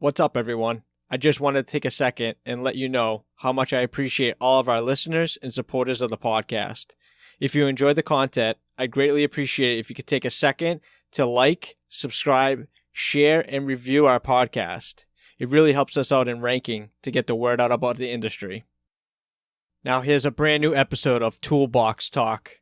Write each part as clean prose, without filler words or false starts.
What's up, everyone? I just wanted to take a second and let you know how much I appreciate all of our listeners and supporters of the podcast. If you enjoy the content, I'd greatly appreciate it if you could take a second to like, subscribe, share, and review our podcast. It really helps us out in ranking to get the word out about the industry. Now here's a brand new episode of Toolbox Talk.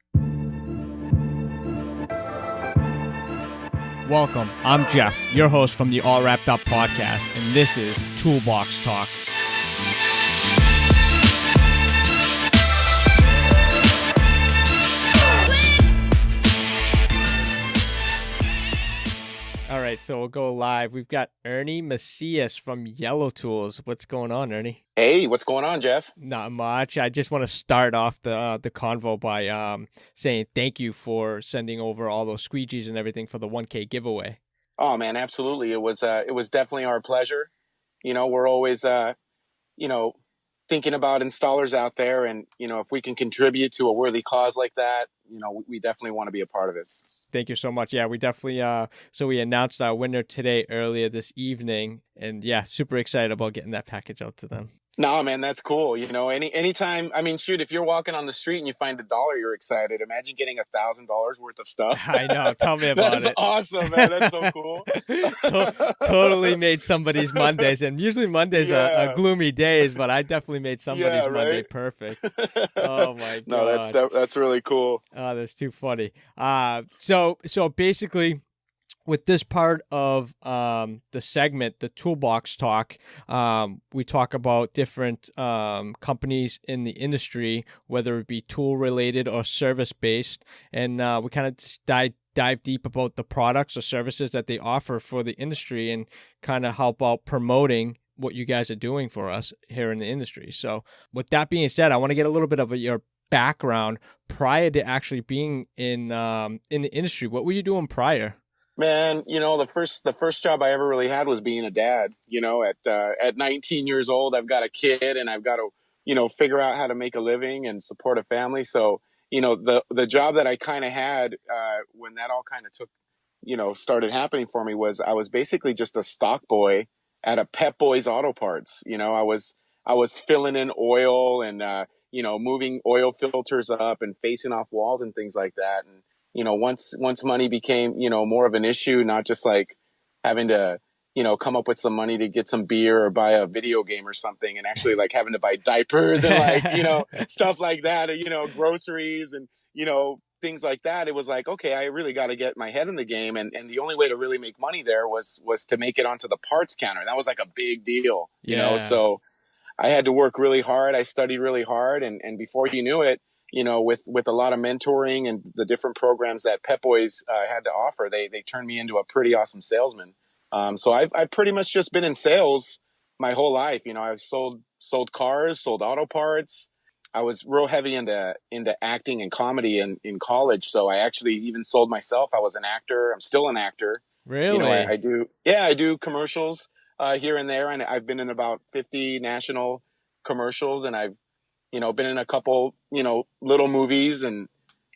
Welcome, I'm Jeff, your host from the All Wrapped Up podcast, and this is Toolbox Talk. All right, so we'll go live. We've got Ernie Macias from Yellotools. What's going on, Ernie? Hey, what's going on, Jeff? Not much. I just want to start off the convo by saying thank you for sending over all those squeegees and everything for the 1K giveaway. Oh man, absolutely. It was definitely our pleasure. You know, we're always thinking about installers out there, and if we can contribute to a worthy cause like that, we definitely want to be a part of it. Thank you so much. Yeah, we definitely so we announced our winner today earlier this evening, and yeah, super excited about getting that package out to them. No, man, that's cool. Anytime. I mean, shoot, if you're walking on the street and you find $1, you're excited. Imagine getting $1,000 worth of stuff. I know. Tell me about it. That's awesome, man. That's so cool. Totally made somebody's Mondays, and usually Mondays are gloomy days, but I definitely made somebody's Monday perfect. Oh my god! No, that's really cool. Oh, that's too funny. So basically, with this part of the segment, the Toolbox Talk, we talk about different companies in the industry, whether it be tool-related or service-based, and we kind of dive deep about the products or services that they offer for the industry and kind of help out promoting what you guys are doing for us here in the industry. So with that being said, I want to get a little bit of your background prior to actually being in the industry. What were you doing prior? Man, the first job I ever really had was being a dad. At 19 years old, I've got a kid and I've got to, figure out how to make a living and support a family. So, the job that I kind of had when that all kind of started happening for me was I was basically just a stock boy at a Pep Boys Auto Parts. I was filling in oil and, moving oil filters up and facing off walls and things like that. And, once money became, more of an issue, not just like having to, come up with some money to get some beer or buy a video game or something, and actually like having to buy diapers and stuff like that, groceries and, things like that. It was like, okay, I really got to get my head in the game. And the only way to really make money there was to make it onto the parts counter. That was like a big deal, so I had to work really hard. I studied really hard. And before you knew it, with a lot of mentoring and the different programs that Pep Boys had to offer, they turned me into a pretty awesome salesman. So I've pretty much just been in sales my whole life. I've sold cars, sold auto parts. I was real heavy into acting and comedy in college. So I actually even sold myself. I was an actor. I'm still an actor. Really? I do commercials here and there. And I've been in about 50 national commercials, and I've been in a couple, little movies, and,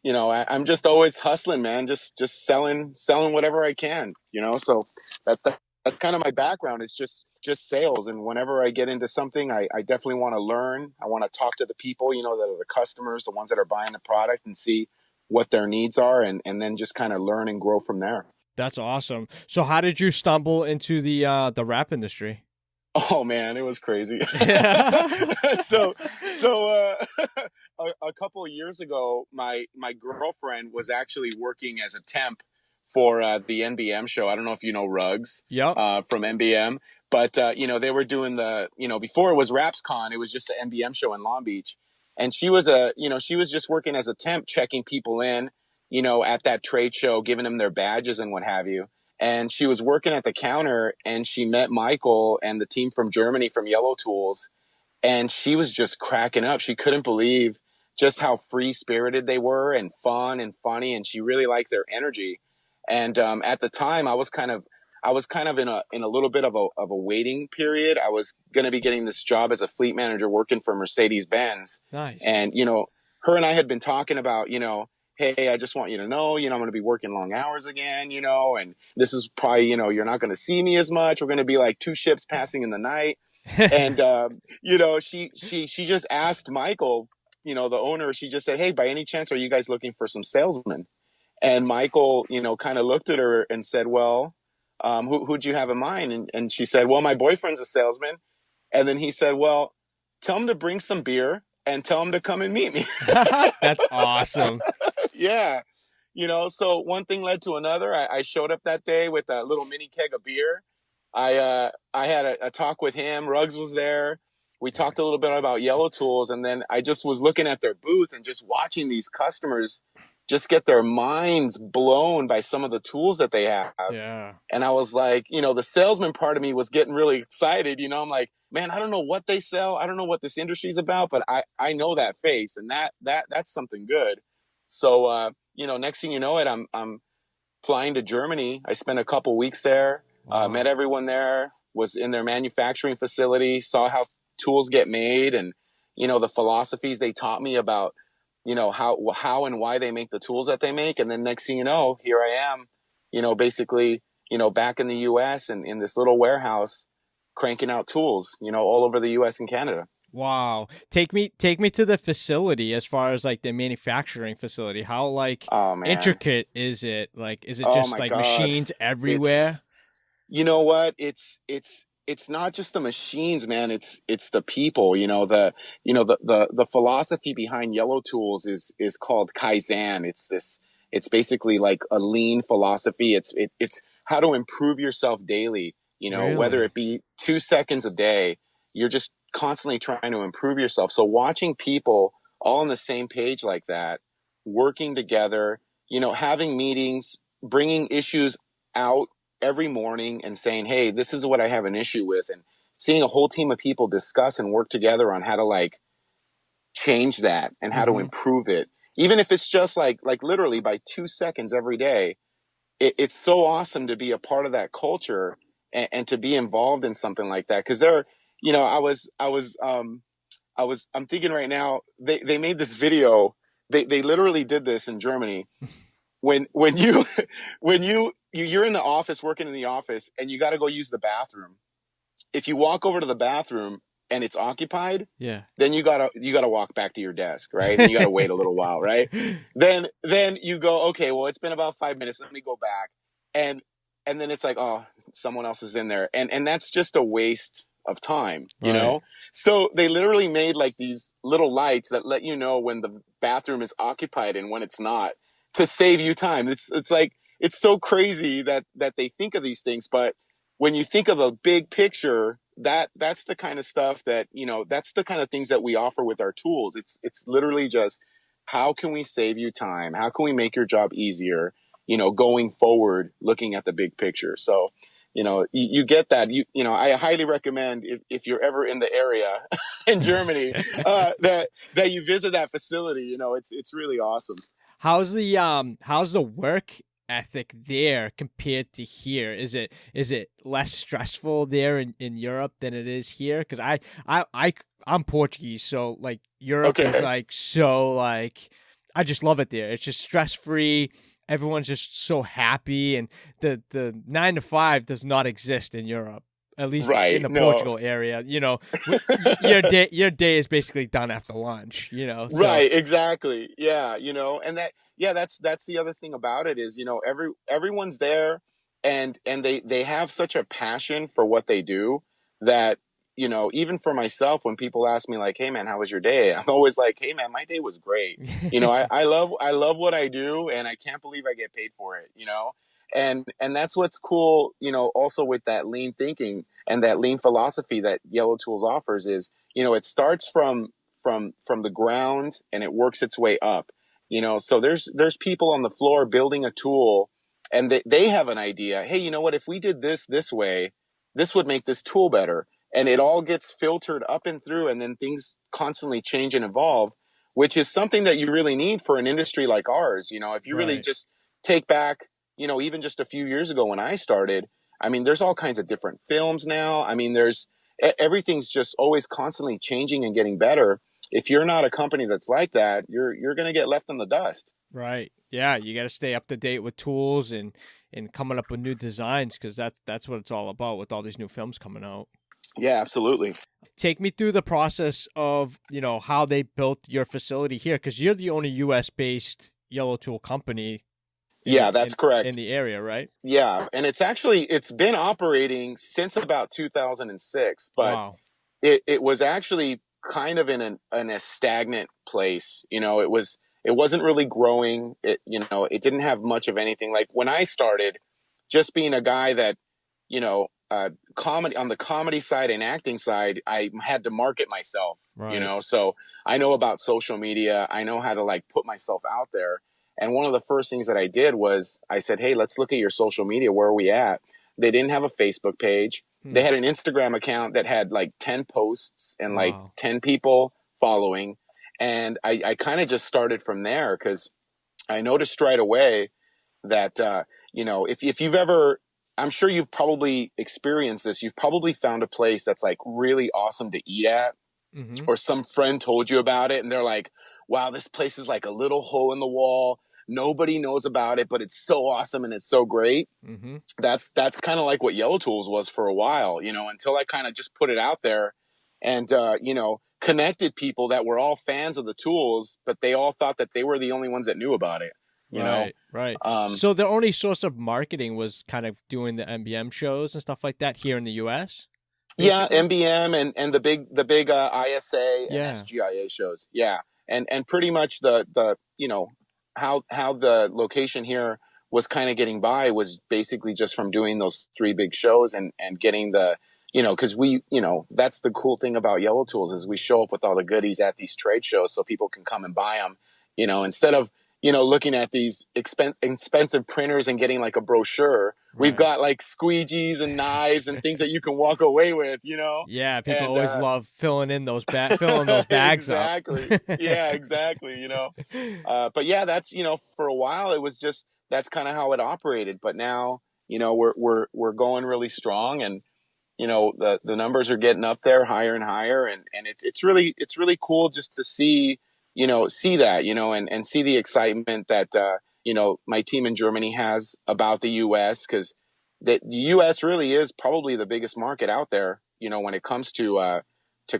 I'm just always hustling, man, just selling whatever I can, so that's kind of my background. It's just sales. And whenever I get into something, I definitely want to learn. I want to talk to the people, that are the customers, the ones that are buying the product, and see what their needs are, and then just kind of learn and grow from there. That's awesome. So how did you stumble into the rap industry? Oh man, it was crazy. So a couple of years ago, my girlfriend was actually working as a temp for the NBM show. I don't know if you know Ruggs, from NBM, but they were doing before it was RapsCon, it was just the NBM show in Long Beach, and she was just working as a temp, checking people in, at that trade show, giving them their badges and what have you. And she was working at the counter, and she met Michael and the team from Germany from Yellotools, and she was just cracking up. She couldn't believe just how free-spirited they were and fun and funny, and she really liked their energy. And at the time, I was kind of in a little bit of a waiting period. I was going to be getting this job as a fleet manager working for Mercedes-Benz. Nice. And her and I had been talking about hey, I just want you to know, I'm going to be working long hours again, and this is probably, you're not going to see me as much. We're going to be like two ships passing in the night. And, she just asked Michael, the owner, she just said, hey, by any chance, are you guys looking for some salesmen? And Michael, kind of looked at her and said, well, who'd you have in mind? And she said, well, my boyfriend's a salesman. And then he said, well, tell him to bring some beer and tell him to come and meet me. That's awesome. Yeah. So one thing led to another. I showed up that day with a little mini keg of beer. I had a talk with him. Ruggs was there. We talked a little bit about Yellotools, and then I just was looking at their booth and just watching these customers just get their minds blown by some of the tools that they have. Yeah. And I was like, the salesman part of me was getting really excited. I'm like, man, I don't know what they sell. I don't know what this industry is about, but I know that face, and that's something good. So, next thing you know it, I'm flying to Germany. I spent a couple weeks there, met Wow. everyone there, was in their manufacturing facility, saw how tools get made, and the philosophies they taught me about how and why they make the tools that they make. And then next thing you know, here I am, basically back in the US and in this little warehouse cranking out tools, all over the US and Canada. Wow. Take me to the facility as far as like the manufacturing facility. How like Oh man. intricate is it? Like is it Oh just my like God. machines It's everywhere? You know what? It's not just the machines, man. It's the people. The philosophy behind Yellotools is called Kaizen. It's basically like a lean philosophy. It's how to improve yourself daily. Whether Really? it be 2 seconds a day, you're just constantly trying to improve yourself. So watching people all on the same page like that, working together, having meetings, bringing issues out every morning and saying, hey, this is what I have an issue with. And seeing a whole team of people discuss and work together on how to like change that and how to Mm-hmm. improve it. Even if it's just like literally by 2 seconds every day, it's so awesome to be a part of that culture and to be involved in something like that. Cause I'm thinking right now, they made this video. They literally did this in Germany when you you're in the office working in the office and you got to go use the bathroom. If you walk over to the bathroom and it's occupied, Yeah. then you gotta walk back to your desk, right? And you gotta wait a little while, right? Then you go, okay, well, it's been about 5 minutes. Let me go back, and and then it's like, oh, someone else is in there, and that's just a waste of time, Right. So they literally made like these little lights that let you know when the bathroom is occupied and when it's not, to save you time. It's like it's so crazy that they think of these things, but when you think of the big picture, that's the kind of stuff that that's the kind of things that we offer with our tools. It's literally just, how can we save you time? How can we make your job easier? Going forward, looking at the big picture. So, you get that. I highly recommend if you're ever in the area in Germany, that you visit that facility. It's really awesome. How's the work ethic there compared to here? Is it less stressful there in Europe than it is here? Because I'm Portuguese, so like Europe is Okay. like so like I just love it there. It's just stress free. Everyone's just so happy, and the 9 to 5 does not exist in Europe. At least in Right. the No. Portugal area, your day is basically done after lunch. So Right, exactly. Yeah, and that's the other thing about it is, everyone's there, and they have such a passion for what they do that, even for myself, when people ask me like, "Hey man, how was your day?" I'm always like, "Hey man, my day was great." I love what I do, and I can't believe I get paid for it. And that's what's cool, also with that lean thinking and that lean philosophy that Yellow Tools offers is, it starts from the ground and it works its way up. So there's people on the floor building a tool, and they have an idea. Hey, you know what, if we did this way, this would make this tool better. And it all gets filtered up and through, and then things constantly change and evolve, which is something that you really need for an industry like ours. If you really right. just take back, even just a few years ago when I started, I mean, there's all kinds of different films now. I mean, everything's just always constantly changing and getting better. If you're not a company that's like that, you're going to get left in the dust. Right. Yeah, you got to stay up to date with tools and coming up with new designs because that's what it's all about with all these new films coming out. Yeah, absolutely. Take me through the process of how they built your facility here because you're the only U.S. based yellow tool company in Yeah, the that's in correct. the area, right? Yeah, and it's been operating since about 2006, but Wow. it was actually kind of in a stagnant place. It wasn't really growing. It didn't have much of anything. Like when I started, just being a guy that, comedy on the comedy side and acting side, I had to market myself. Right. So I know about social media. I know how to like put myself out there. And one of the first things that I did was I said, "Hey, let's look at your social media. Where are we at?" They didn't have a Facebook page. Hmm. They had an Instagram account that had like 10 posts and like Wow. 10 people following. And I kind of just started from there because I noticed right away that, if you've ever, I'm sure you've probably experienced this. You've probably found a place that's like really awesome to eat at, Mm-hmm. or some friend told you about it and they're like, wow, this place is like a little hole in the wall. Nobody knows about it, but it's so awesome and it's so great. Mm-hmm. That's kind of like what Yellotools was for a while, until I kind of just put it out there and connected people that were all fans of the tools, but they all thought that they were the only ones that knew about it. You know, Right, right. um, So the only source of marketing was kind of doing the MBM shows and stuff like that here in the US, yeah, basically. MBM and the big ISA and Yeah. SGIA shows, yeah, and pretty much the how the location here was kind of getting by was basically just from doing those three big shows and getting the because that's the cool thing about Yellow Tools is we show up with all the goodies at these trade shows so people can come and buy them, instead of looking at these expensive printers and getting like a brochure. We've Right. got like squeegees and knives and things that you can walk away with. Yeah, people And always love filling those bags up. exactly. Yeah, exactly. But yeah, that's for a while it was just that's kind of how it operated. But now, we're going really strong, and the numbers are getting up there higher and higher, and it's really cool just to see that and see the excitement that my team in Germany has about the US, because the US really is probably the biggest market out there when it comes to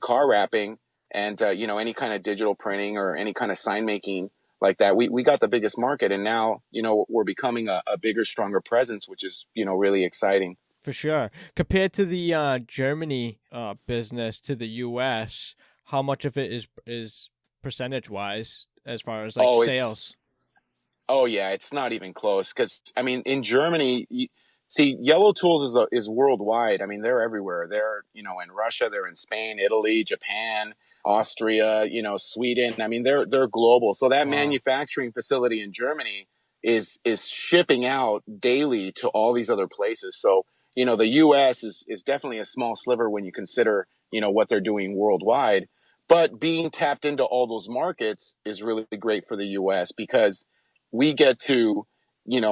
car wrapping and any kind of digital printing or any kind of sign making like that. We got the biggest market, and now we're becoming a bigger, stronger presence, which is really exciting. For sure. Compared to the Germany business to the US, how much of it is percentage wise as far as like Oh, it's sales? Oh yeah, it's not even close. Because I mean, in Germany, see, Yellow Tools is worldwide. I mean, they're everywhere. They're in Russia, they're in Spain, Italy, Japan, Austria, Sweden. I mean, they're global. So that Wow. manufacturing facility in Germany is shipping out daily to all these other places. So the U.S. is definitely a small sliver when you consider what they're doing worldwide. But being tapped into all those markets is really great for the U.S. because we get to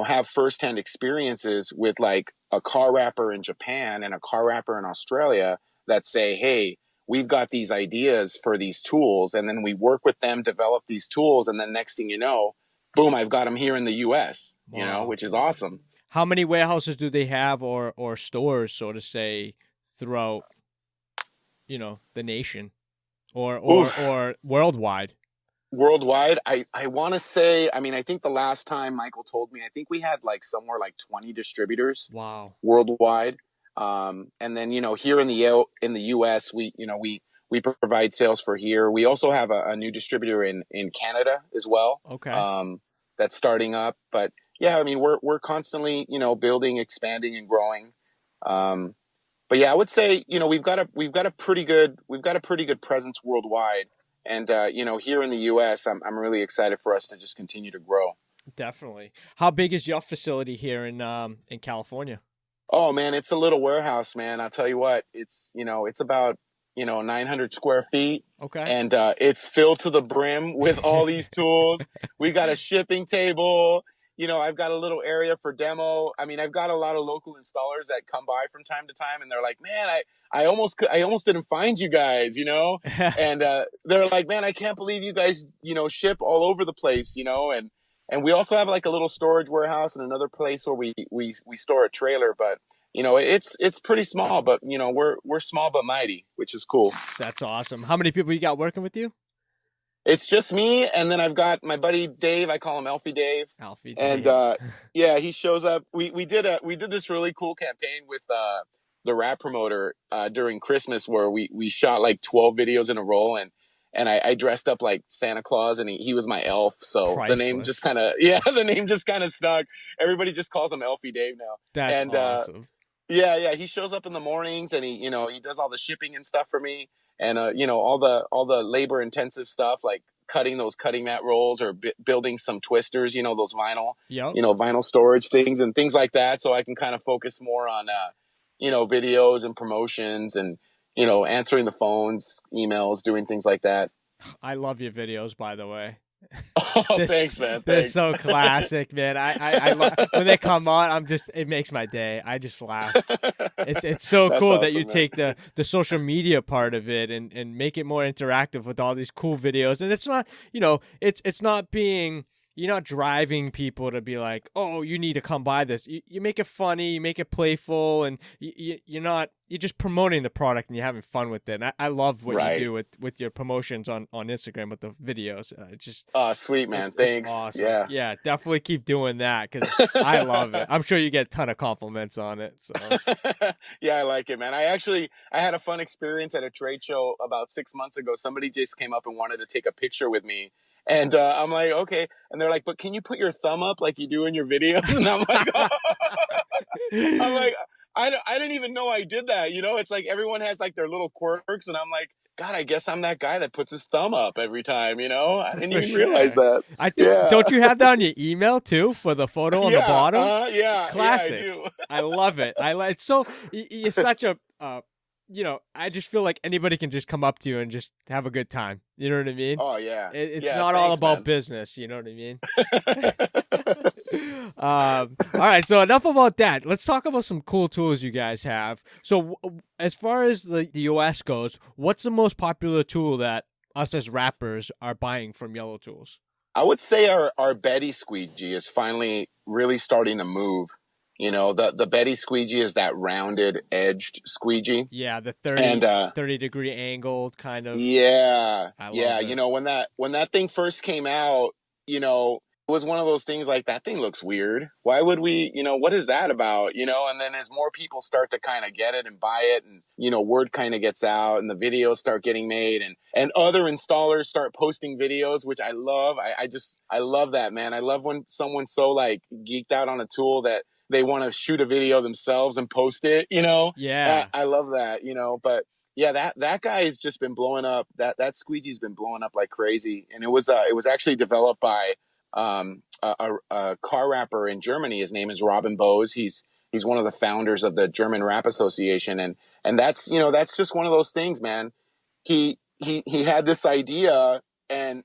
have firsthand experiences with like a car wrapper in Japan and a car wrapper in Australia that say, hey, we've got these ideas for these tools, and then we work with them, develop these tools, and then next thing you know, boom, I've got them here in the US, Wow. which is awesome. How many warehouses do they have or stores, so to say, throughout, the nation Oof. or worldwide? Worldwide, I want to say, I mean, I think the last time Michael told me, I think we had like somewhere like 20 distributors Wow. worldwide. And then here in the U.S., we provide sales for here. We also have a new distributor in Canada as well. Okay. That's starting up. But yeah, I mean, we're constantly building, expanding, and growing. Um, but yeah, I would say we've got a pretty good presence worldwide, and here in the U.S., I'm really excited for us to just continue to grow. Definitely. How big is your facility here in California? Oh man, it's a little warehouse, man. I'll tell you what, it's about 900 square feet, Okay. and it's filled to the brim with all these tools. We got a shipping table. I've got a little area for demo. I mean, I've got a lot of local installers that come by from time to time, and they're like, "Man, I almost didn't find you guys." And they're like, "Man, I can't believe you guys ship all over the place," and and we also have like a little storage warehouse and another place where we store a trailer. But it's pretty small, but we're small but mighty, which is cool. That's awesome. How many people you got working with you? It's just me, and then I've got my buddy Dave. I call him Elfie Dave, Alfie, and Dave. yeah, he shows up. We did this really cool campaign with the rap promoter during Christmas where we shot like 12 videos in a row, and I dressed up like Santa Claus, and he was my elf. So the name just Priceless. kind of yeah, the name just kind of stuck. Everybody just calls him Elfie Dave now, That's and awesome. yeah, he shows up in the mornings, and he does all the shipping and stuff for me, and all the labor intensive stuff like cutting those cutting mat rolls or building some twisters, those vinyl, Yep. vinyl storage things and things like that, so I can kind of focus more on videos and promotions and answering the phones, emails, doing things like that. I love your videos, by the way. Oh, thanks, man. They're Thanks. so classic, man. When they come on, it makes my day. I just laugh. It's so That's cool that awesome, you man. take the social media part of it and make it more interactive with all these cool videos. And it's not, it's not being, you're not driving people to be like, oh, you need to come buy this. You make it funny, you make it playful, and you're just promoting the product and you're having fun with it. And I love what you Right. do with your promotions on Instagram with the videos. It's just, Oh, sweet, man. it's Thanks. awesome. Yeah. Yeah, definitely keep doing that because I love it. I'm sure you get a ton of compliments on it. So Yeah, I like it, man. I had a fun experience at a trade show about 6 months ago. Somebody just came up and wanted to take a picture with me. And I'm like, okay. And they're like, but can you put your thumb up like you do in your videos? And I'm like, oh. I'm like, I didn't even know I did that. It's like everyone has like their little quirks. And I'm like, God, I guess I'm that guy that puts his thumb up every time. I didn't for even realize sure. that. I think Yeah. don't you have that on your email too for the photo on the Yeah. bottom? Yeah, I Classic. do. I love it. I like it's so you're such a I just feel like anybody can just come up to you and just have a good time. You know what I mean? Oh, yeah. It's Yeah. not all Thanks, about man. business. You know what I mean? All right. So enough about that. Let's talk about some cool tools you guys have. So as far as the US goes, what's the most popular tool that us as rappers are buying from Yellotools? I would say our Betty squeegee is finally really starting to move. The Betty squeegee is that rounded edged squeegee. Yeah, the And 30-degree angled kind of. yeah, I yeah, love it. when that thing first came out, it was one of those things like that thing looks weird. Why would we, what is that about? And then as more people start to kind of get it and buy it, and word kind of gets out and the videos start getting made, and other installers start posting videos, which I love. I love that, man. I love when someone's so like geeked out on a tool that they want to shoot a video themselves and post it. Yeah, I love that, but yeah, that guy has just been blowing up. That squeegee's been blowing up like crazy, and it was actually developed by a car rapper in Germany. His name is Robin Bose. He's one of the founders of the German Rap Association, and that's just one of those things, man. He had this idea, and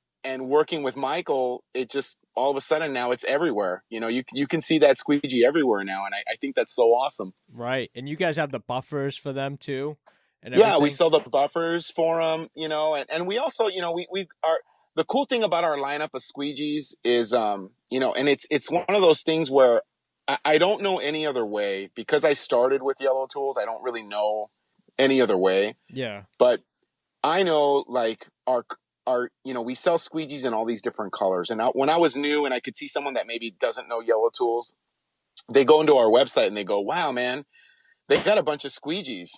working with Michael, it just all of a sudden now it's everywhere. You can see that squeegee everywhere now, and I think that's so awesome. right. And you guys have the buffers for them too, and Yeah, we everything. sell the buffers for them, and we also, we are the cool thing about our lineup of squeegees is, and it's one of those things where I don't know any other way because I started with Yellotools. I don't really know any other way, Yeah, but I know like our we sell squeegees in all these different colors. And when I was new and I could see someone that maybe doesn't know Yellotools, they go into our website and they go, "Wow, man, they got a bunch of squeegees."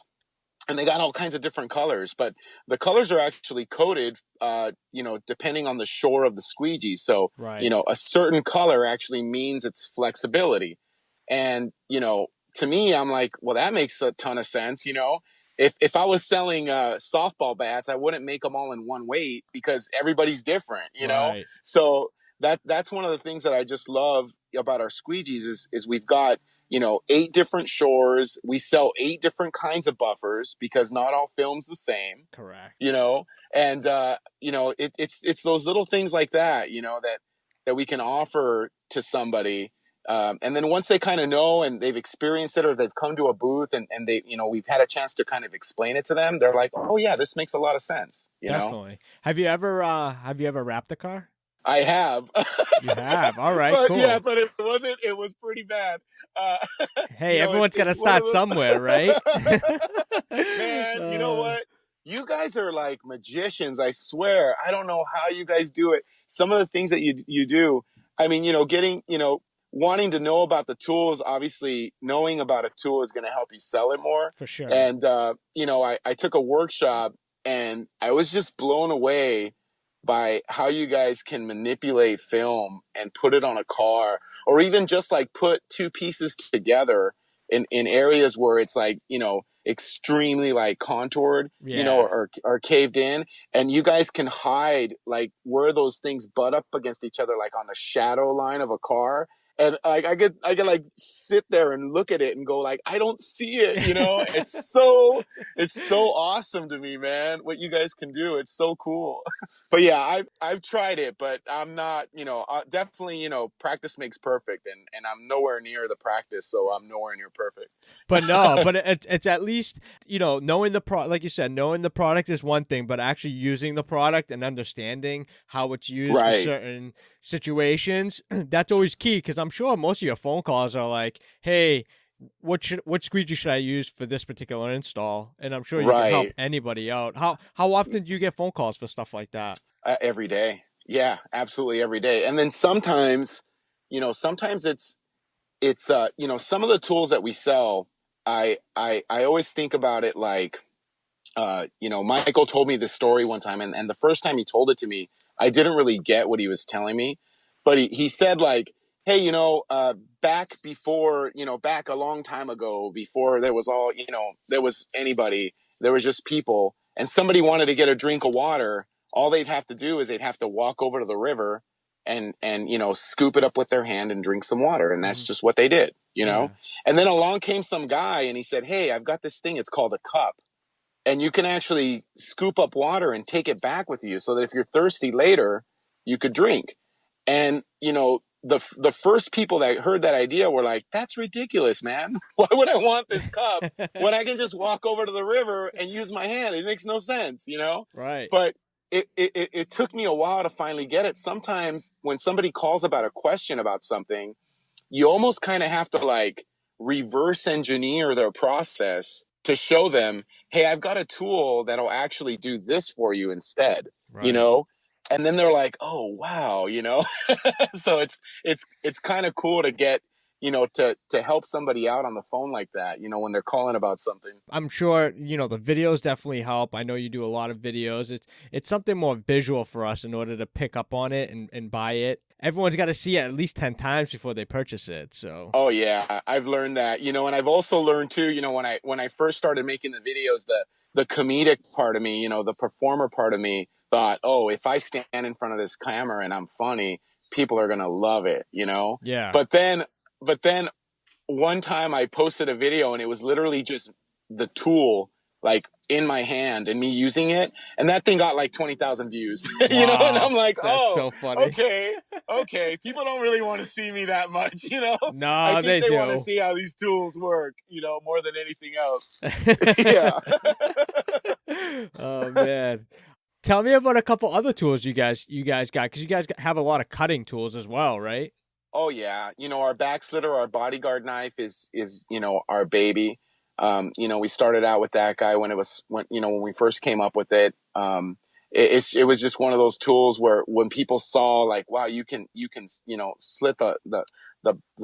And they got all kinds of different colors, but the colors are actually coded, depending on the shore of the squeegee. So, right. a certain color actually means its flexibility. And, to me, I'm like, well, that makes a ton of sense. If I was selling softball bats, I wouldn't make them all in one weight. Everybody's different. Right. So that's one of the things that I just love about our squeegees is we've got 8 different shores. We sell 8 different kinds of buffers because not all film's the same, you Correct. know, and it's those little things like that, that we can offer to somebody. And then once they kind of know and they've experienced it or they've come to a booth and they, we've had a chance to kind of explain it to them, they're like, oh yeah, this makes a lot of sense. Definitely. Have you ever wrapped a car? I have. You have. All right, But yeah, cool. but it was pretty bad. Uh, Hey, everyone's got to it's one of start those. somewhere, right? Man, you know uh, what? You guys are like magicians, I swear. I don't know how you guys do it. Some of the things that you do, I mean, getting, wanting to know about the tools, obviously knowing about a tool is going to help you sell it more. for sure. And, I took a workshop and I was just blown away by how you guys can manipulate film and put it on a car, or even just like put two pieces together in areas where it's like, extremely like contoured, Yeah. or caved in, and you guys can hide like where those things butt up against each other, like on the shadow line of a car. And like I get like sit there and look at it and go like, I don't see it, it's so awesome to me, man, what you guys can do. It's so cool. But yeah, I've tried it, but I'm not, definitely, practice makes perfect, and I'm nowhere near the practice, so I'm nowhere near perfect. But no, but it's at least, knowing the like you said, knowing the product is one thing, but actually using the product and understanding how it's used for Right. certain situations, that's always key. Because I'm sure most of your phone calls are like, "Hey, what squeegee should I use for this particular install?" And I'm sure you can help Right. anybody out. How often do you get phone calls for stuff like that? Every day. Yeah, absolutely every day. And then sometimes, sometimes it's some of the tools that we sell. I always think about it like, Michael told me this story one time, and the first time he told it to me, I didn't really get what he was telling me, but he said like, hey, back before, back a long time ago, before there was all, there was anybody, there was just people, and somebody wanted to get a drink of water, all they'd have to do is they'd have to walk over to the river and scoop it up with their hand and drink some water, and that's Hmm. just what they did. Yeah. And then along came some guy and he said, hey, I've got this thing, it's called a cup, and you can actually scoop up water and take it back with you so that if you're thirsty later, you could drink. And the first people that heard that idea were like, that's ridiculous, man. Why would I want this cup when I can just walk over to the river and use my hand? It makes no sense. Right. But it took me a while to finally get it. Sometimes when somebody calls about a question about something, you almost kind of have to like reverse engineer their process to show them, hey, I've got a tool that'll actually do this for you instead, you Right. know? And then they're like, oh wow. So it's kind of cool to get, to help somebody out on the phone like that, when they're calling about something. I'm sure the videos definitely help. I know you do a lot of videos. It's something more visual for us in order to pick up on it and buy it. Everyone's got to see it at least 10 times before they purchase it. So Oh yeah, I've learned that, and I've also learned too, when I first started making the videos, the comedic part of me, the performer part of me thought, oh, if I stand in front of this camera and I'm funny, people are gonna love it. yeah. But then one time I posted a video and it was literally just the tool like in my hand and me using it, and that thing got like 20,000 views. And Wow. I'm like, That's oh, so funny. okay, people don't really want to see me that much. I No, think they they want to do. see how these tools work, more than anything else. Yeah. Oh man. Tell me about a couple other tools you guys got, because you guys have a lot of cutting tools as well, right? Oh yeah, our back slitter, our bodyguard knife is our baby. We started out with that guy when we first came up with it. It was just one of those tools where when people saw like, wow, you can slit the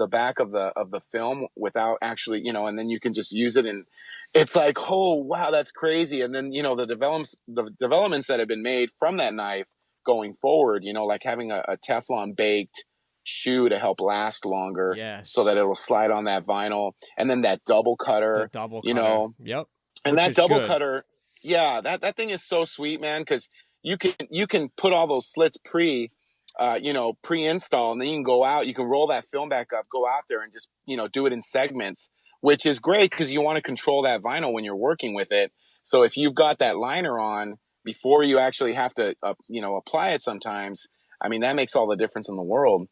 back of the film without actually, and then you can just use it, and it's like, oh wow, that's crazy. And then the developments that have been made from that knife going forward, like having a Teflon baked shoe to help last longer so that Yes. it'll slide on that vinyl, and then that double The cutter, double you cutter. know Yep. and Which that is double good. cutter, yeah, that thing is so sweet, man, because you can put all those slits pre-install, and then you can go out, you can roll that film back up, go out there and just do it in segments, which is great because you want to control that vinyl when you're working with it. So if you've got that liner on before you actually have to apply it sometimes, I mean, that makes all the difference in the world.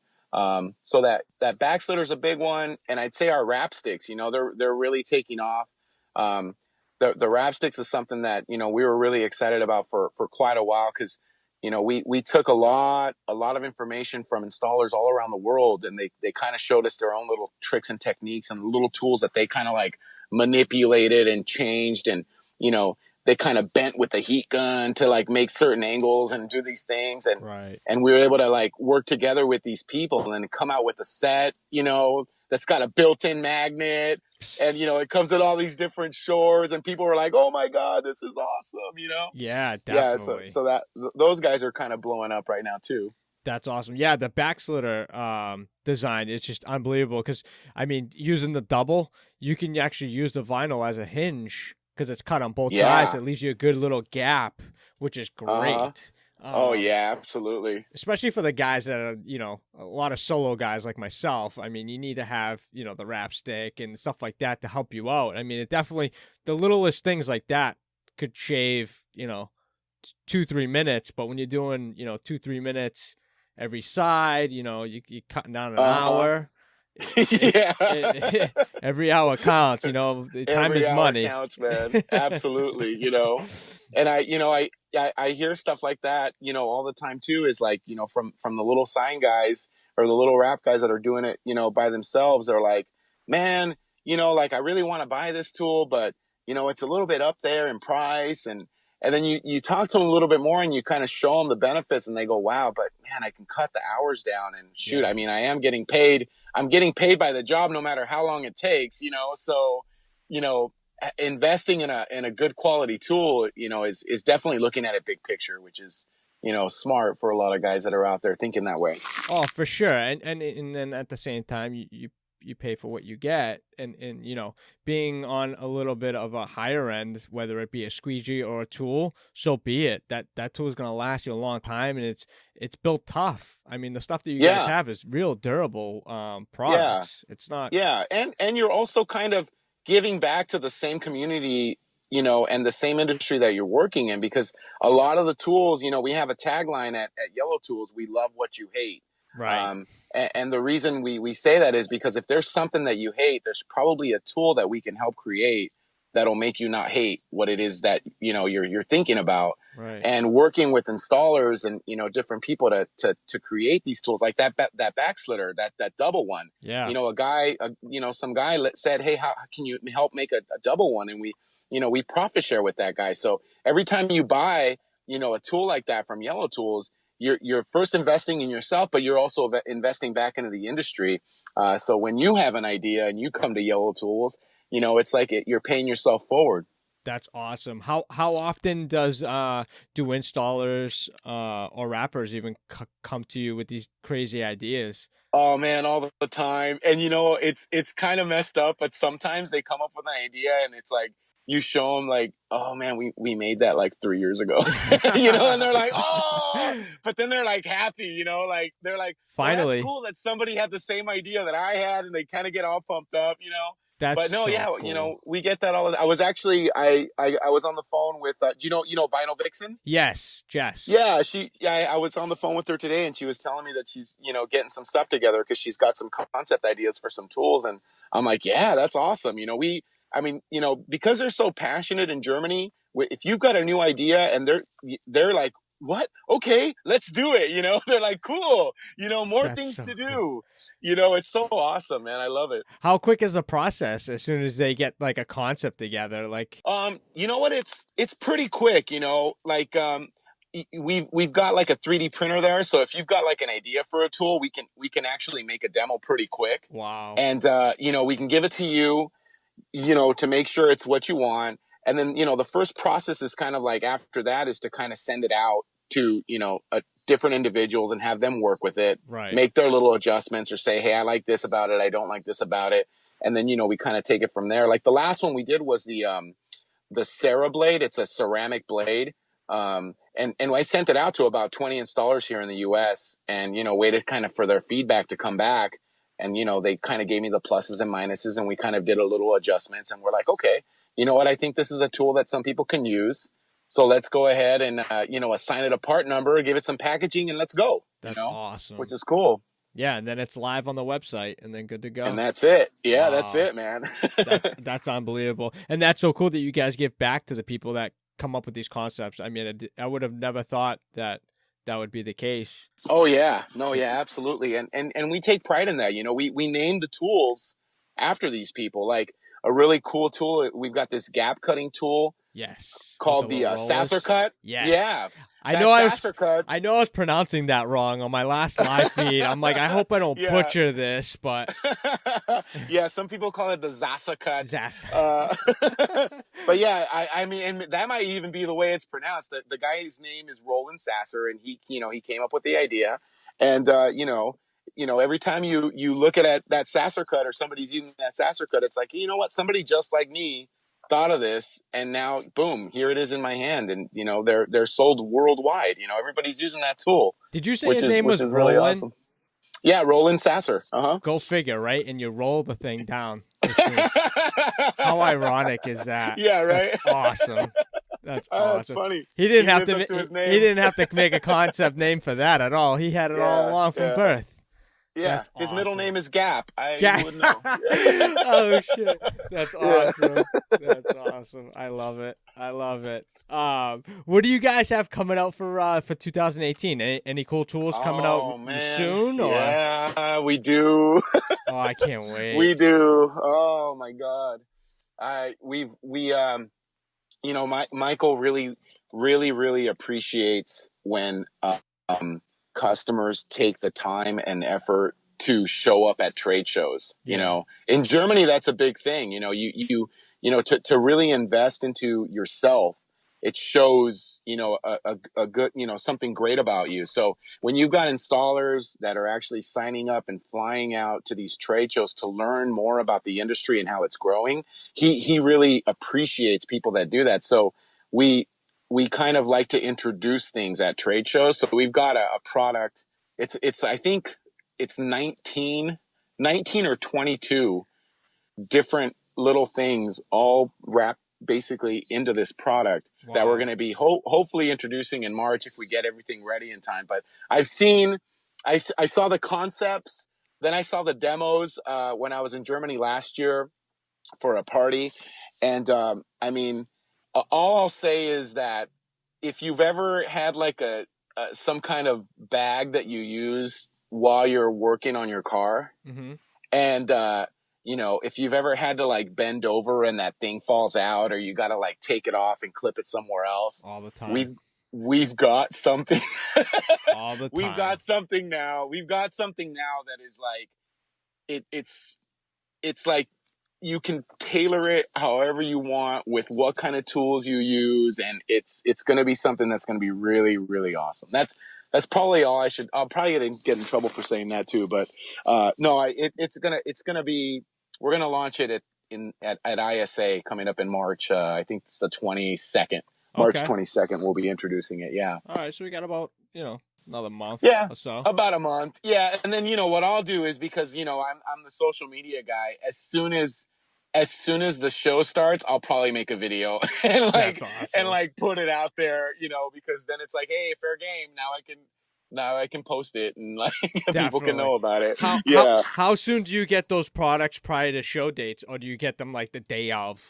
So that back slitter is a big one, and I'd say our wrap sticks, they're really taking off. Um, the wrap sticks is something that we were really excited about for quite a while, because we took a lot of information from installers all around the world, and they kind of showed us their own little tricks and techniques and little tools that they kind of like manipulated and changed, and you know they kind of bent with the heat gun to like make certain angles and do these things, and Right. and we were able to like work together with these people and come out with a set, that's got a built-in magnet, and it comes with all these different shores, and people were like, "Oh my god, this is awesome." Yeah, Yeah, so definitely. so that those guys are kind of blowing up right now too. That's awesome. Yeah, the backslitter design is just unbelievable because, I mean, using the double, you can actually use the vinyl as a hinge because it's cut on both sides. Yeah. It leaves you a good little gap, which is Uh-huh. great. Oh yeah, absolutely. Especially for the guys that are, a lot of solo guys like myself. I mean, you need to have, the wrap stick and stuff like that to help you out. I mean, it definitely, the littlest things like that could shave, 2-3 minutes. But when you're doing, 2-3 minutes every side, you're cutting down an Uh-huh. hour. Yeah. Every hour counts, the time Every is hour money. counts, man. Absolutely. And I hear stuff like that, all the time too, is like, from the little sign guys or the little rap guys that are doing it, by themselves. They're like, man, like I really want to buy this tool, but it's a little bit up there in price. And then you talk to them a little bit more and you kind of show them the benefits, and they go, wow, but man, I can cut the hours down, and shoot, I Yeah. mean, I'm getting paid by the job no matter how long it takes. So, you know, investing in a good quality tool, is definitely looking at it big picture, which is, smart for a lot of guys that are out there thinking that way. Oh, for sure. And then at the same time, you pay for what you get, and being on a little bit of a higher end, whether it be a squeegee or a tool, so be it. That tool is going to last you a long time, and it's built tough. I mean, the stuff that you guys Yeah. have is real durable Yeah. products. It's not. Yeah. And you're also kind of giving back to the same community, and the same industry that you're working in, because a lot of the tools, we have a tagline at Yellotools: we love what you hate. Right. And the reason we say that is because if there's something that you hate, there's probably a tool that we can help create that'll make you not hate what it is that you're thinking about. Right. And working with installers and different people to create these tools, like that backslitter, that double one. Yeah. A guy, some guy said, "Hey, how can you help make a double one?" And we profit share with that guy. So every time you buy a tool like that from Yellotools, you're first investing in yourself, but you're also investing back into the industry. So when you have an idea and you come to Yellotools, it's like you're paying yourself forward. That's awesome. How often do installers or rappers even come to you with these crazy ideas? Oh man, all the time. And it's kind of messed up, but sometimes they come up with an idea and it's like you show them like, "Oh man, we made that like 3 years ago." And they're like, "Oh," but then they're like happy, like they're like, "Well, that's Finally, cool that somebody had the same idea that I had," and they kind of get all pumped up. that's But no, so yeah, cool. we get that all. I was actually I was on the phone with do you know Vinyl Vixen? Yes, Jess. Yeah, I was on the phone with her today, and she was telling me that she's, getting some stuff together because she's got some concept ideas for some tools. And I'm like, yeah, that's awesome. I mean, because they're so passionate in Germany, if you've got a new idea and they're like, what? Okay, let's do it. They're like, cool, more That's things so to cool. do. It's so awesome, man. I love it. How quick is the process as soon as they get like a concept together? Like, You know what? It's pretty quick. Like we've got like a 3D printer there, so if you've got like an idea for a tool, we can actually make a demo pretty quick, wow. and we can give it to you, to make sure it's what you want, and then the first process is kind of like after that is to kind of send it out to different individuals and have them work with it, Right. make their little adjustments, or say, hey, I like this about it, I don't like this about it, and then we kind of take it from there. Like the last one we did was the Sarah blade. It's a ceramic blade. And I sent it out to about 20 installers here in the US, and, waited kind of for their feedback to come back. And, they kind of gave me the pluses and minuses, and we kind of did a little adjustments, and we're like, okay, you know what? I think this is a tool that some people can use. So let's go ahead and, assign it a part number, give it some packaging, and let's go, That's which awesome. is cool. Yeah, and then it's live on the website and then good to And go. that's it. Yeah, that's Wow. it, man. That's unbelievable. And that's so cool that you guys give back to the people that come up with these concepts. I mean, I would have never thought that that would be the case. Oh yeah, no, yeah, absolutely, and we take pride in that. You know, we name the tools after these people. Like a really cool tool, we've got this gap cutting tool Yes, with the called the little Sasser rollers. cut. Yes, Yeah, I know. that Sasser cut. I know I was pronouncing that wrong on my last live feed. I'm like, I hope I don't Yeah. butcher this, but Yeah, some people call it the Zasa cut. Zas. Uh, but yeah, I mean, and that might even be the way it's pronounced. The guy's name is Roland Sasser, and he came up with the idea. And every time you look at that Sasser cut, or somebody's using that Sasser cut, it's like, you know what, somebody just like me thought of this, and now boom, here it is in my hand, and they're sold worldwide. Everybody's using that tool, Did you say which his is name which was is really Roland? awesome. Yeah, Roland Sasser. Uh-huh. Go figure, right? And you roll the thing down distance. How ironic is that? Yeah, That's right. awesome. That's That's awesome. funny. He didn't have lived to. up to his He name. didn't have to make a concept name for that at all. He had it all Yeah, along from yeah, birth. yeah. That's His middle awesome. name is Gap. You Yeah. wouldn't know. Oh shit. That's Yeah. awesome. That's awesome. I love it. I love it. What do you guys have coming out for 2018? Any cool tools coming out Oh man, soon or? yeah, we do. Oh, I can't wait. We do. Oh my God. Michael really, really, really appreciates when customers take the time and effort to show up at trade shows. Yeah. In Germany, that's a big thing. To really invest into yourself. It shows, a good, something great about you. So when you've got installers that are actually signing up and flying out to these trade shows to learn more about the industry and how it's growing, he really appreciates people that do that. So we we kind of like to introduce things at trade shows. So we've got a product. It's I think it's 19 or 22 different little things all wrapped basically into this product that we're Wow. going to be hopefully introducing in March if we get everything ready in time. But I saw the concepts, then I saw the demos when I was in Germany last year for a party. And I mean, all I'll say is that if you've ever had like some kind of bag that you use while you're working on your car, Mm-hmm. and if you've ever had to like bend over and that thing falls out, or you got to like take it off and clip it somewhere else, All the time. we've got something. All the We've time. got something now. We've got something now that is like it's like you can tailor it however you want with what kind of tools you use, and it's going to be something that's going to be really, really awesome. That's probably all I should. I'll probably get in trouble for saying that too, but no, it's gonna be. We're gonna launch it at ISA coming up in March. I think it's the 22nd. March Okay. 22nd. We'll be introducing it. Yeah. All right. So we got about another month Yeah, or so. about a month. Yeah, and then what I'll do is, because I'm the social media guy. As soon as the show starts, I'll probably make a video and That's like awesome. put it out there, because then it's like, hey, fair game. Now I can post it, and like people can Definitely. know about it. How how Yeah. how soon do you get those products prior to show dates, or do you get them like the day of?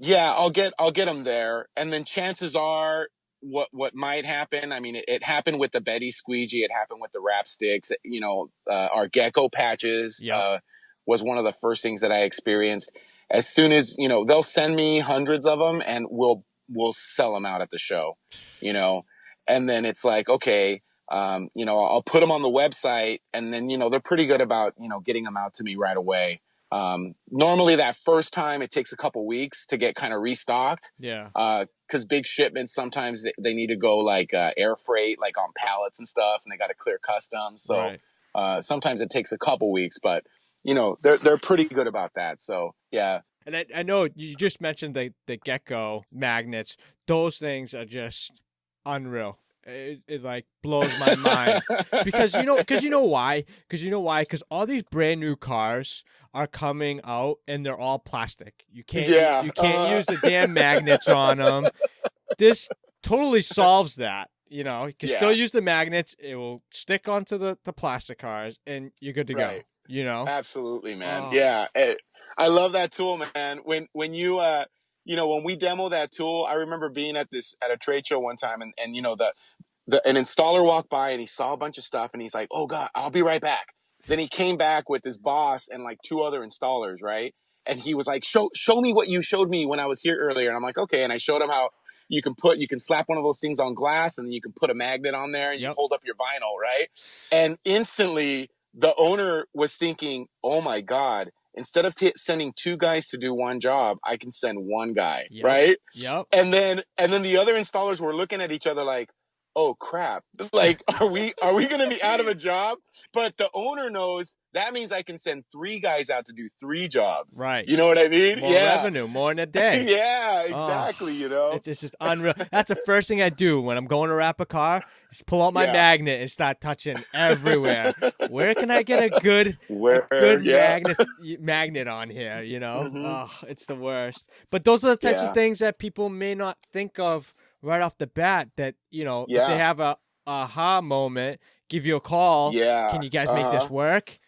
Yeah, I'll get them there, and then chances are, what might happen. I mean, it happened with the Betty squeegee. It happened with the wrap sticks. Our gecko patches Yep. was one of the first things that I experienced. As soon as they'll send me hundreds of them, and we'll sell them out at the show. You know, and then it's like, okay. I'll put them on the website, and then they're pretty good about getting them out to me right away. Normally that first time it takes a couple weeks to get kind of restocked. Yeah. Because big shipments, sometimes they need to go like air freight, like on pallets and stuff, and they got to clear customs. So Right. sometimes it takes a couple weeks, but they're pretty good about that. So yeah. And I know you just mentioned the gecko magnets. Those things are just unreal. It like blows my mind because you know why? Because all these brand new cars are coming out and they're all plastic. You can't Yeah. you can't use the damn magnets on them. This totally solves that. You can still Yeah. use the magnets. It will stick onto the plastic cars, and you're good to go. Right. You know. Absolutely, man. Oh, Yeah, I love that tool, man. When you when we demo that tool, I remember being at a trade show one time, and an installer walked by and he saw a bunch of stuff and he's like, "Oh God, I'll be right back." Then he came back with his boss and like two other installers, right? And he was like, "Show me what you showed me when I was here earlier." And I'm like, "Okay." And I showed him how you can slap one of those things on glass and then you can put a magnet on there and you Yep. hold up your vinyl, right? And instantly the owner was thinking, "Oh my God, instead of sending two guys to do one job, I can send one guy," Yep. right? Yep. And then the other installers were looking at each other like, "Oh crap, like are we going to be out of a job?" But the owner knows that means I can send three guys out to do three jobs. Right. You know what I mean? More Yeah. revenue, more in a day. Yeah, Oh, exactly, you know. it's just unreal. That's the first thing I do when I'm going to wrap a car. Is pull out my Yeah. magnet and start touching everywhere. Where can I get a good Where yeah. magnet on here? You know, Mhm. oh, it's the worst. But those are the types of Yeah. things that people may not think of right off the bat. That if they Yeah. have a aha moment, give you a call. Yeah. Can you guys make this Uh-huh. work?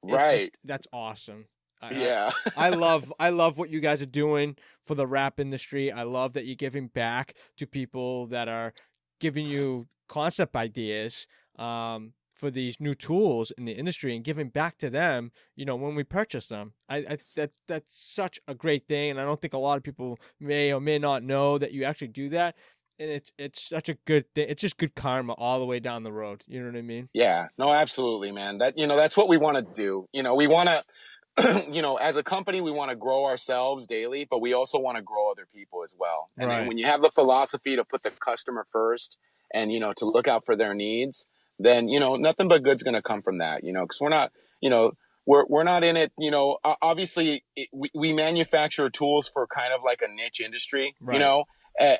It's Right. just that's awesome. Yeah. I love what you guys are doing for the rap industry. I love that you're giving back to people that are giving you concept ideas for these new tools in the industry and giving back to them. When we purchase them, that's such a great thing, and I don't think a lot of people may or may not know that you actually do that. And it's such a good thing. It's just good karma all the way down the road. You know what I mean? Yeah. No, absolutely, man. That's what we want to do. We want to as a company, we want to grow ourselves daily, but we also want to grow other people as well. And Right. when you have the philosophy to put the customer first and, to look out for their needs, then, nothing but good's going to come from that, because we're not, we're not in it, obviously we manufacture tools for kind of like a niche industry, Right.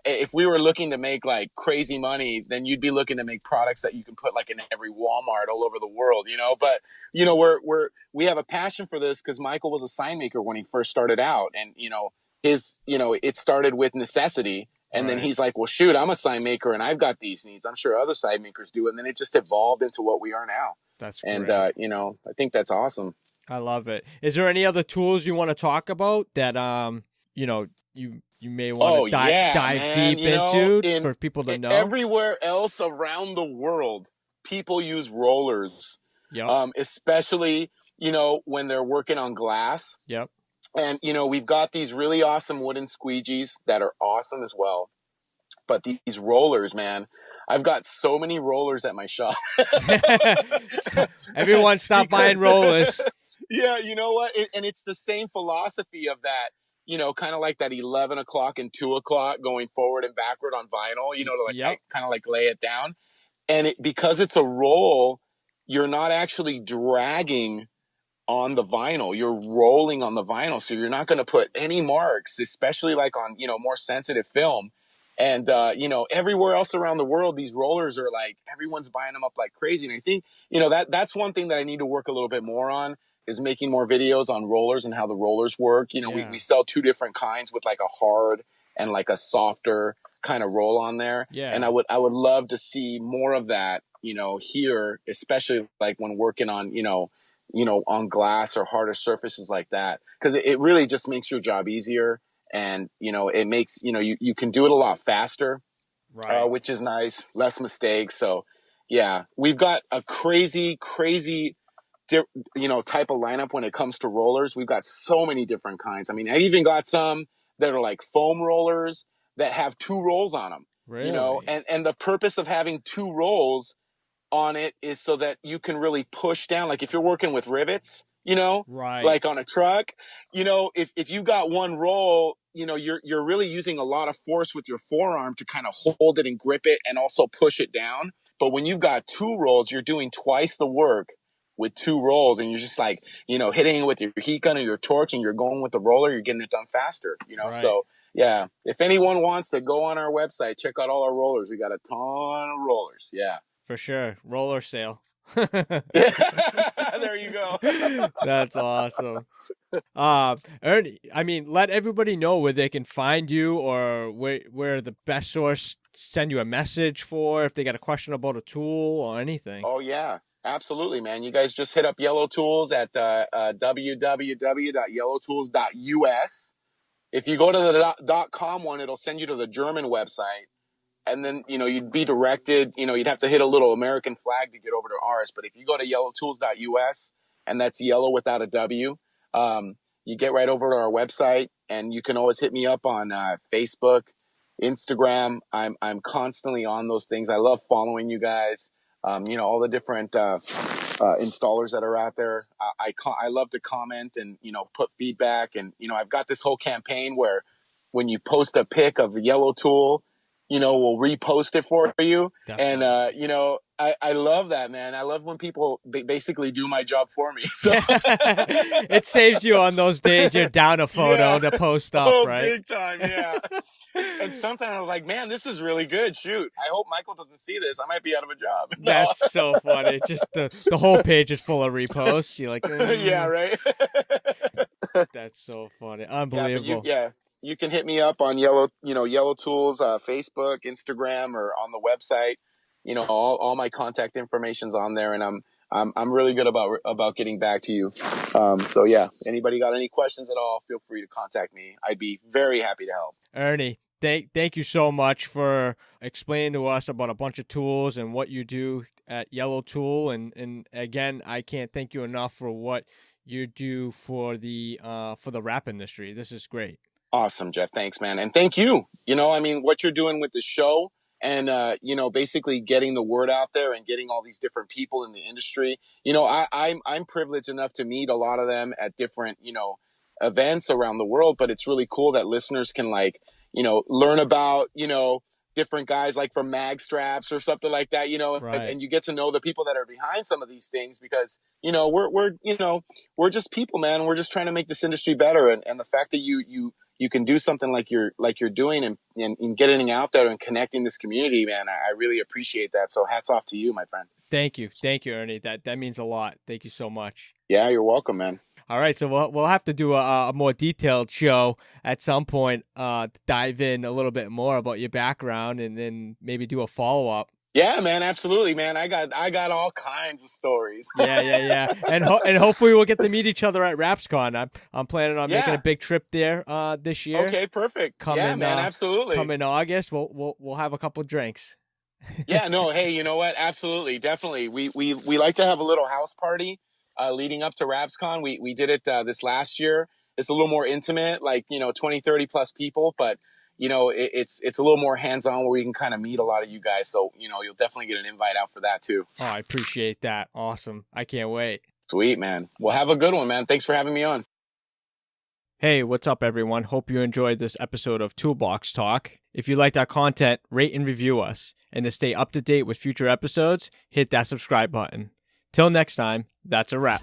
if we were looking to make like crazy money, then you'd be looking to make products that you can put like in every Walmart all over the world, but we have a passion for this because Michael was a sign maker when he first started out, and it started with necessity, and then Right. he's like, well, shoot, I'm a sign maker and I've got these needs. I'm sure other sign makers do, and then it just evolved into what we are now. That's And great. I think that's awesome. I love it. Is there any other tools you want to talk about that you may want to Oh yeah, dive man. deep into In for people to know? everywhere else around the world, people use rollers, Yep. especially when they're working on glass. Yep. And we've got these really awesome wooden squeegees that are awesome as well. But these rollers, man, I've got so many rollers at my shop. Everyone stop buying rollers. Yeah, you know what? And it's the same philosophy of that, kind of like that 11 o'clock and 2 o'clock going forward and backward on vinyl, to like Yep. kind of like lay it down. And because it's a roll, you're not actually dragging on the vinyl. You're rolling on the vinyl, so you're not going to put any marks, especially like on more sensitive film. And everywhere else around the world, these rollers are like everyone's buying them up like crazy. And I think that's one thing that I need to work a little bit more on is making more videos on rollers and how the rollers work. We Yeah. sell two different kinds with like a hard and like a softer kind of roll on there. And Yeah. I would love to see more of that, here, especially like when working on, on glass or harder surfaces like that, because it really just makes your job easier. And, it makes, you can do it a lot faster, Right. which is nice, less mistakes. So yeah, we've got a crazy, crazy, type of lineup when it comes to rollers. We've got so many different kinds. I mean, I even got some that are like foam rollers that have two rolls on them, Really? and the purpose of having two rolls on it is so that you can really push down. Like if you're working with rivets, Right. like on a truck, if you got one roll, you're really using a lot of force with your forearm to kind of hold it and grip it and also push it down. But when you've got two rolls, you're doing twice the work with two rolls, and you're just like, hitting it with your heat gun or your torch, and you're going with the roller, you're getting it done faster, Right. So yeah, if anyone wants to go on our website, check out all our rollers. We got a ton of rollers. Yeah. For sure. Roller sale. There you go. That's awesome. Ernie, I mean, let everybody know where they can find you or where the best source send you a message for if they got a question about a tool or anything. Oh yeah, absolutely, man. You guys just hit up Yellotools at www.yellowtools.us. If you go to the .com one, it'll send you to the German website. and then, you'd be directed, you'd have to hit a little American flag to get over to ours. But if you go to Yellotools.us, and that's yellow without a W, you get right over to our website, and you can always hit me up on Facebook, Instagram. I'm constantly on those things. I love following you guys. All the different installers that are out there. I love to comment and, put feedback. And, I've got this whole campaign where when you post a pic of a Yellow Tool, we'll repost it for you. Definitely. And, I love that, man. I love when people basically do my job for me. So it saves you on those days you're down a photo to post up, right? Big time, yeah. And sometimes I was like, man, this is really good. Shoot, I hope Michael doesn't see this. I might be out of a job. No. That's so funny. Just the whole page is full of reposts. You're like, yeah, right. That's so funny. Unbelievable. You can hit me up on Yellotools, Facebook, Instagram, or on the website. All my contact information's on there, and I'm really good about getting back to you. So yeah, anybody got any questions at all, feel free to contact me. I'd be very happy to help. Ernie, thank you so much for explaining to us about a bunch of tools and what you do at Yellow Tool. And again, I can't thank you enough for what you do for the rap industry. This is great. Awesome, Jeff. Thanks, man. And thank you. What you're doing with the show and, basically getting the word out there and getting all these different people in the industry. I'm privileged enough to meet a lot of them at different, events around the world, but it's really cool that listeners can learn about, different guys like from Mag Straps or something like that, right. And you get to know the people that are behind some of these things because, we're just people, man. We're just trying to make this industry better. And the fact that you can do something like you're doing and getting out there and connecting this community, man, I really appreciate that. So hats off to you, my friend. Thank you, Ernie. That means a lot. Thank you so much. Yeah, you're welcome, man. All right, so we'll have to do a more detailed show at some point, to dive in a little bit more about your background and then maybe do a follow-up. Yeah, man, absolutely, man. I got all kinds of stories. Yeah. And hopefully we'll get to meet each other at RapsCon. I'm planning on making a big trip there this year. Okay, perfect. Man, absolutely. Come in August, we'll have a couple drinks. Yeah, no, hey, you know what? Absolutely, definitely. We like to have a little house party leading up to RapsCon. We did it this last year. It's a little more intimate, 20, 30 plus people, but it's a little more hands-on where we can kind of meet a lot of you guys. So, you'll definitely get an invite out for that too. Oh, I appreciate that. Awesome. I can't wait. Sweet, man. Well, have a good one, man. Thanks for having me on. Hey, what's up, everyone? Hope you enjoyed this episode of Toolbox Talk. If you liked our content, rate and review us. And to stay up to date with future episodes, hit that subscribe button. Till next time, that's a wrap.